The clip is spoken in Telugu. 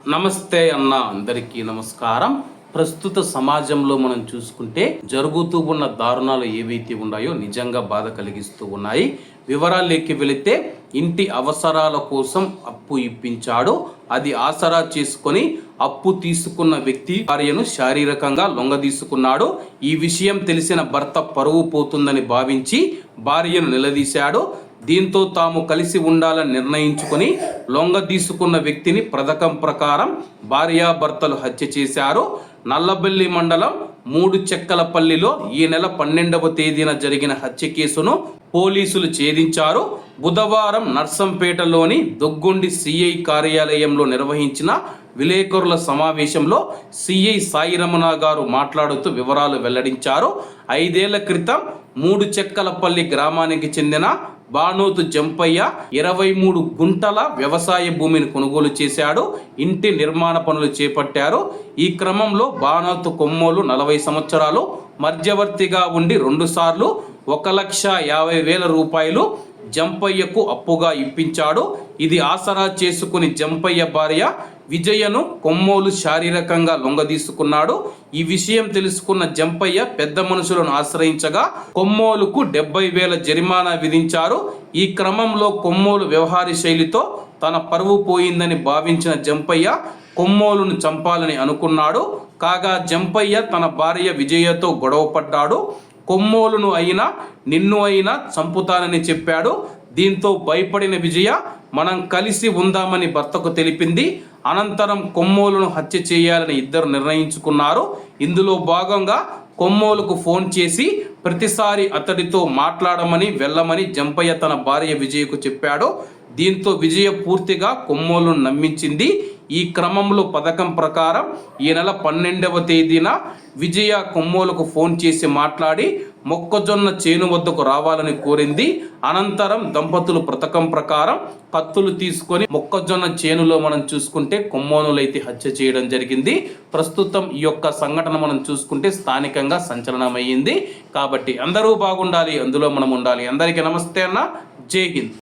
నమస్తే అన్న అందరికీ నమస్కారం. ప్రస్తుత సమాజంలో మనం చూసుకుంటే జరుగుతూ ఉన్న దారుణాలు ఏవైతే ఉన్నాయో నిజంగా బాధ కలిగిస్తూ ఉన్నాయి. వివరాల్లోకి వెళితే ఇంటి అవసరాల కోసం అప్పు ఇప్పించాడు. అది ఆసరా చేసుకొని అప్పు తీసుకున్న వ్యక్తి భార్యను శారీరకంగా లొంగదీసుకున్నాడు. ఈ విషయం తెలిసిన భర్త పరువు పోతుందని భావించి భార్యను నిలదీశాడు. దీంతో తాము కలిసి ఉండాలని నిర్ణయించుకొని లొంగ తీసుకున్న వ్యక్తిని పథకం ప్రకారం భార్యాభర్తలు హత్య చేశారు. నల్లబెల్లి మండలం మూడు చెక్కలపల్లిలో ఈ నెల 12వ తేదీన జరిగిన హత్య కేసును పోలీసులు ఛేదించారు. బుధవారం నర్సంపేటలోని దొగ్గొండి సిఐ కార్యాలయంలో నిర్వహించిన విలేకరుల సమావేశంలో సిఐ సాయిరమణ గారు మాట్లాడుతూ వివరాలు వెల్లడించారు. 5 ఏళ్ల క్రితం మూడు చెక్కలపల్లి గ్రామానికి చెందిన బానోతు జంపయ్య 23 గుంటల వ్యవసాయ భూమిని కొనుగోలు చేశాడు. ఇంటి నిర్మాణ పనులు చేపట్టారు. ఈ క్రమంలో బానోతు కొమ్మోలు 40 సంవత్సరాలు మధ్యవర్తిగా ఉండి 2 సార్లు 1,50,000 రూపాయలు జంపయ్యకు అప్పుగా ఇప్పించాడు. ఇది ఆసరా చేసుకుని జంపయ్య భార్య విజయను కొమ్మోలు శారీరకంగా లొంగదీసుకున్నాడు. ఈ విషయం తెలుసుకున్న జంపయ్య పెద్ద మనుషులను ఆశ్రయించగా కొమ్మోలుకు 70,000 జరిమానా విధించారు. ఈ క్రమంలో కొమ్మోలు వ్యవహార శైలితో తన పరువు పోయిందని భావించిన జంపయ్య కొమ్మోలును చంపాలని అనుకున్నాడు. కాగా జంపయ్య తన భార్య విజయతో గొడవపడ్డాడు. కొమ్మోలును అయినా నిన్ను అయినా చంపుతానని చెప్పాడు. దీంతో భయపడిన విజయ మనం కలిసి ఉందామని భర్తకు తెలిపింది. అనంతరం కొమ్మోలును హత్య చేయాలని ఇద్దరు నిర్ణయించుకున్నారు. ఇందులో భాగంగా కొమ్మోలుకు ఫోన్ చేసి ప్రతిసారి అతడితో మాట్లాడమని వెళ్ళమని జంపయ్య తన భార్య విజయకు చెప్పాడు. దీంతో విజయ పూర్తిగా కొమ్మోలును నమ్మించింది. ఈ క్రమంలో పథకం ప్రకారం ఈ నెల 12వ తేదీన విజయ కొమ్మోలుకు ఫోన్ చేసి మాట్లాడి మొక్కజొన్న చేను వద్దకు రావాలని కోరింది. అనంతరం దంపతులు పథకం ప్రకారం కత్తులు తీసుకొని మొక్కజొన్న చేనులో మనం చూసుకుంటే కొమ్మోలులైతే హత్య చేయడం జరిగింది. ప్రస్తుతం ఈ యొక్క సంఘటన మనం చూసుకుంటే స్థానికంగా సంచలనమయ్యింది. కాబట్టి అందరూ బాగుండాలి, అందులో మనం ఉండాలి. అందరికీ నమస్తే అన్న, జై హింద్.